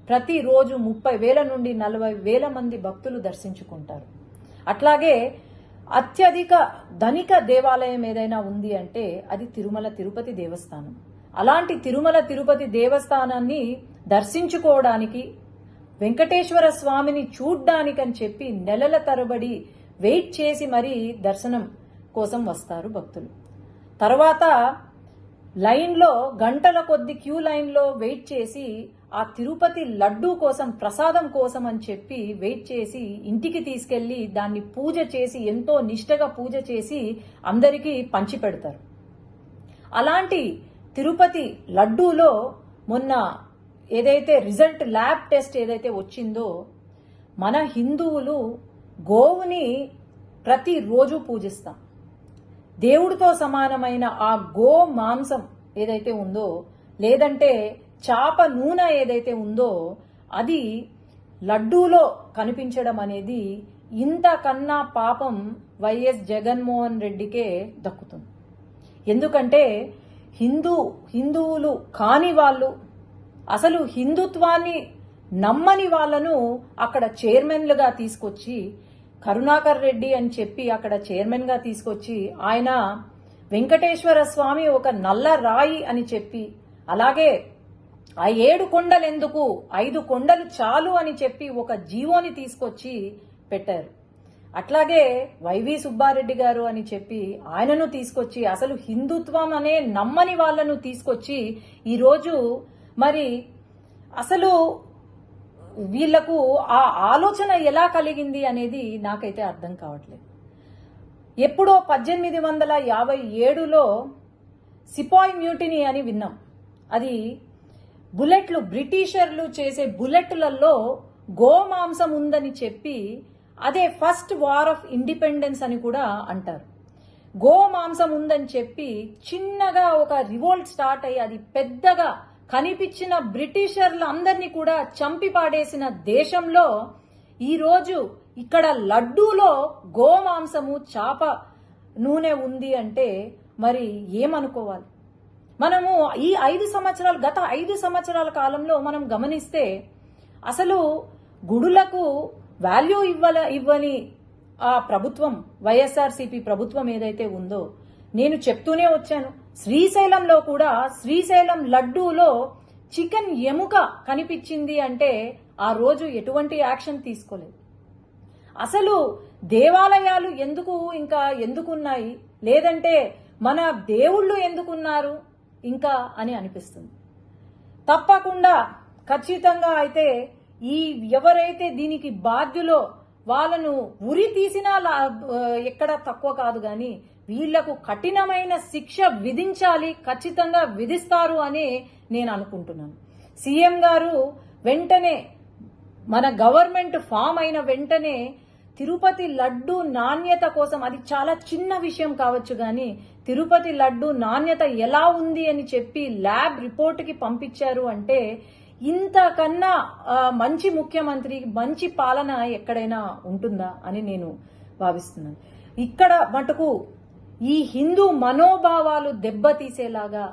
ప్రతిరోజు 30,000 నుండి 40,000 మంది భక్తులు దర్శించుకుంటారు. అట్లాగే అత్యధిక ధనిక దేవాలయం ఏదైనా ఉంది అంటే అది తిరుమల తిరుపతి దేవస్థానం. అలాంటి తిరుమల తిరుపతి దేవస్థానాన్ని దర్శించుకోవడానికి, వెంకటేశ్వర స్వామిని చూడ్డానికని చెప్పి నెలల తరబడి వెయిట్ చేసి మరీ దర్శనం కోసం వస్తారు భక్తులు. తర్వాత లైన్లో గంటల కొద్ది క్యూ లైన్లో వెయిట్ చేసి ఆ తిరుపతి లడ్డూ కోసం, ప్రసాదం కోసం అని చెప్పి వెయిట్ చేసి ఇంటికి తీసుకెళ్లి దాన్ని పూజ చేసి, ఎంతో నిష్టగా పూజ చేసి అందరికీ పంచిపెడతారు. అలాంటి తిరుపతి లడ్డూలో మొన్న ఏదైతే రిజల్ట్ ల్యాబ్ టెస్ట్ ఏదైతే వచ్చిందో, మన హిందువులు గోవుని ప్రతిరోజు పూజిస్తాం. దేవుడితో సమానమైన ఆ గో మాంసం ఏదైతే ఉందో, లేదంటే చాప నూనె ఏదైతే ఉందో, అది లడ్డూలో కనిపించడం అనేది ఇంతకన్నా పాపం వైఎస్ జగన్మోహన్ రెడ్డికే దక్కుతుంది. ఎందుకంటే హిందువులు కాని వాళ్ళు, అసలు హిందుత్వాన్ని నమ్మని వాళ్లను అక్కడ చైర్మన్లుగా తీసుకొచ్చి, కరుణాకర్ రెడ్డి అని చెప్పి అక్కడ చైర్మన్ గా తీసుకొచ్చి, ఆయన వెంకటేశ్వర స్వామి ఒక నల్ల రాయి అని చెప్పి, అలాగే ఆ 7 కొండలు ఎందుకు, 5 కొండలు చాలు అని చెప్పి ఒక జీవోని తీసుకొచ్చి పెట్టారు. అట్లాగే వైవి సుబ్బారెడ్డి గారు అని చెప్పి ఆయనను తీసుకొచ్చి, అసలు హిందుత్వం అనే నమ్మని వాళ్లను తీసుకొచ్చి ఈరోజు మరి అసలు వీళ్లకు ఆ ఆలోచన ఎలా కలిగింది అనేది నాకైతే అర్థం కావట్లేదు. ఎప్పుడో 1857లో సిపాయి మ్యూటినీ అని విన్నాం. అది బుల్లెట్లు, బ్రిటిషర్లు చేసే బుల్లెట్లలో గోమాంసం ఉందని చెప్పి అదే ఫస్ట్ వార్ ఆఫ్ ఇండిపెండెన్స్ అని కూడా అంటారు. గోమాంసం ఉందని చెప్పి చిన్నగా ఒక రివోల్ట్ స్టార్ట్ అయ్యి అది పెద్దగా కనిపించిన బ్రిటిషర్లు అందరినీ కూడా చంపి పాడేసిన దేశంలో ఈరోజు ఇక్కడ లడ్డూలో గోమాంసము, చాప నూనె ఉంది అంటే మరి ఏమనుకోవాలి? మనము ఈ 5 సంవత్సరాలు, గత 5 సంవత్సరాల కాలంలో మనం గమనిస్తే అసలు గుడులకు వాల్యూ ఇవ్వని ఆ ప్రభుత్వం, వైఎస్ఆర్సీపీ ప్రభుత్వం ఏదైతే ఉందో, నేను చెప్తూనే వచ్చాను. శ్రీశైలంలో కూడా శ్రీశైలం లడ్డూలో చికెన్ ఎముక కనిపించింది అంటే ఆ రోజు ఎటువంటి యాక్షన్ తీసుకోలేదు. అసలు దేవాలయాలు ఎందుకున్నాయి, లేదంటే మన దేవుళ్ళు ఎందుకున్నారు ఇంకా అని అనిపిస్తుంది. తప్పకుండా ఖచ్చితంగా అయితే ఎవరైతే దీనికి బాధ్యులో వాళ్ళను ఉరి తీసినా ఎక్కడ తక్కువ కాదు, కానీ వీళ్లకు కఠినమైన శిక్ష విధించాలి, ఖచ్చితంగా విధిస్తారు అని నేను అనుకుంటున్నాను. సీఎం గారు వెంటనే, మన గవర్నమెంట్ ఫామ్ అయిన వెంటనే తిరుపతి లడ్డు నాణ్యత కోసం, అది చాలా చిన్న విషయం కావచ్చు కానీ తిరుపతి లడ్డు నాణ్యత ఎలా ఉంది అని చెప్పి ల్యాబ్ రిపోర్ట్కి పంపించారు అంటే ఇంతకన్నా మంచి ముఖ్యమంత్రి, మంచి పాలన ఎక్కడైనా ఉంటుందా అని నేను భావిస్తున్నాను. ఇక్కడ మటుకు ఈ హిందూ మనోభావాలు దెబ్బతీసేలాగా